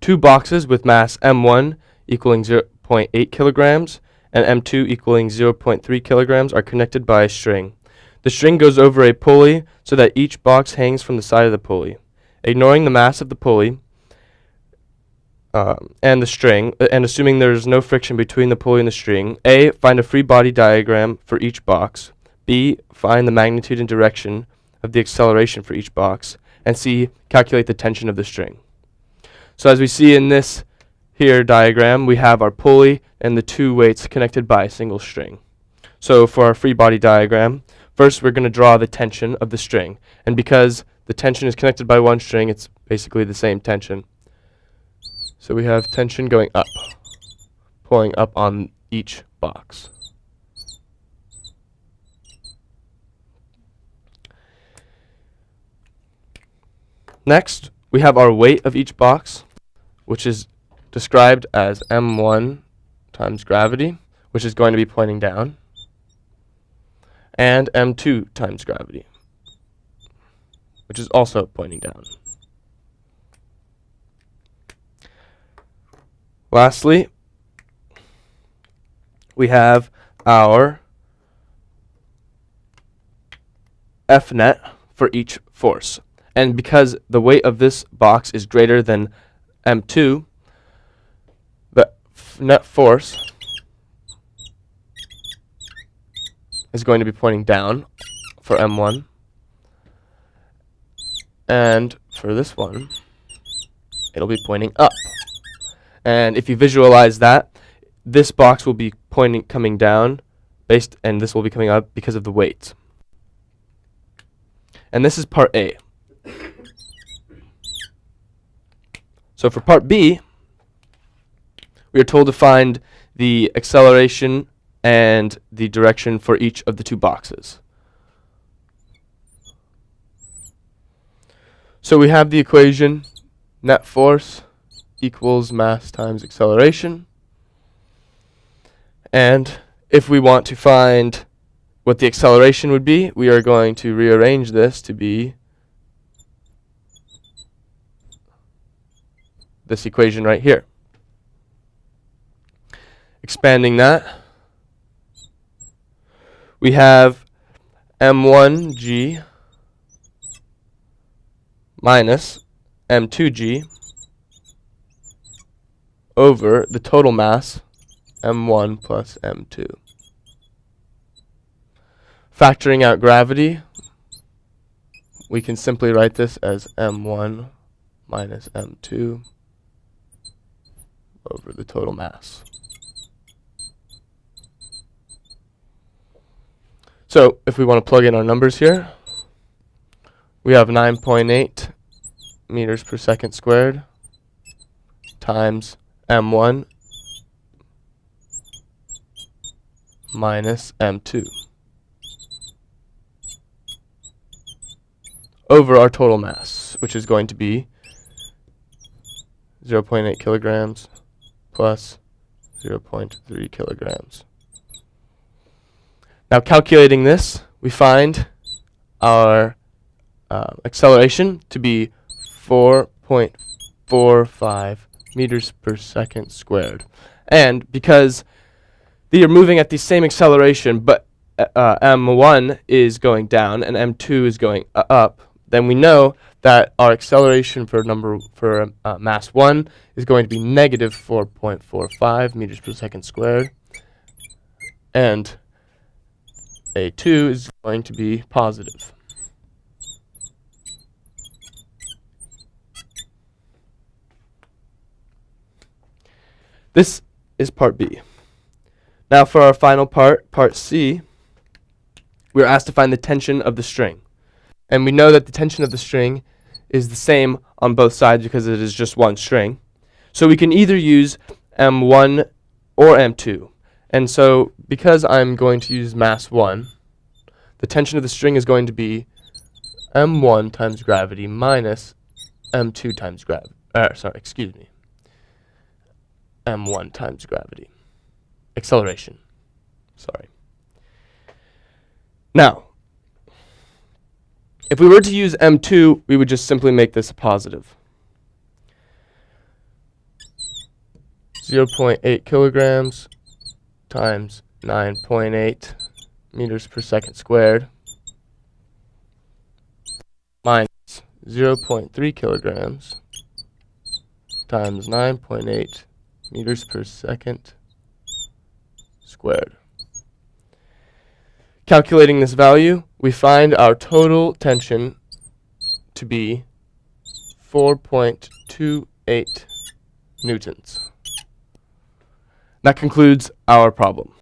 two boxes with mass M1 equaling 0.8 kilograms and M2 equaling 0.3 kilograms are connected by a string. The string goes over a pulley so that each box hangs from the side of the pulley. Ignoring the mass of the pulley and the string, and assuming there is no friction between the pulley and the string, A, find a free body diagram for each box, B, find the magnitude and direction of the acceleration for each box, and C, calculate the tension of the string. So as we see in this here diagram, we have our pulley and the two weights connected by a single string. So for our free body diagram, first we're going to draw the tension of the string. And because the tension is connected by one string, it's basically the same tension. So we have tension going up, pulling up on each box. Next, we have our weight of each box, which is described as M1 times gravity, which is going to be pointing down, and M2 times gravity, which is also pointing down. Lastly, we have our F net for each force. And because the weight of this box is greater than M2, the net force is going to be pointing down for M1. And for this one, it'll be pointing up. And if you visualize that, this box will be coming down, and this will be coming up because of the weight. And this is part A. So for part B, we are told to find the acceleration and the direction for each of the two boxes. So we have the equation net force equals mass times acceleration. And if we want to find what the acceleration would be, we are going to rearrange this to be this equation right here. Expanding that, we have M1g minus M2g over the total mass, M1 plus M2. Factoring out gravity, we can simply write this as M1 minus M2 over the total mass. So if we want to plug in our numbers here, we have 9.8 meters per second squared times M1 minus M2 over our total mass, which is going to be 0.8 kilograms plus 0.3 kilograms. Now calculating this, we find our acceleration to be 4.45 meters per second squared. And because they are moving at the same acceleration, but M1 is going down and M2 is going up, then we know that our acceleration for mass 1 is going to be negative 4.45 meters per second squared, and A2 is going to be positive. This is part B. Now for our final part, part C, we are asked to find the tension of the string. And we know that the tension of the string is the same on both sides because it is just one string. So we can either use M1 or M2. And so because I'm going to use mass 1, the tension of the string is going to be M1 times gravity minus M2 times gravity. M1 times gravity. Acceleration. Sorry. Now, if we were to use M2, we would just simply make this a positive. 0.8 kilograms times 9.8 meters per second squared minus 0.3 kilograms times 9.8 meters per second squared. Calculating this value, we find our total tension to be 4.28 newtons. That concludes our problem.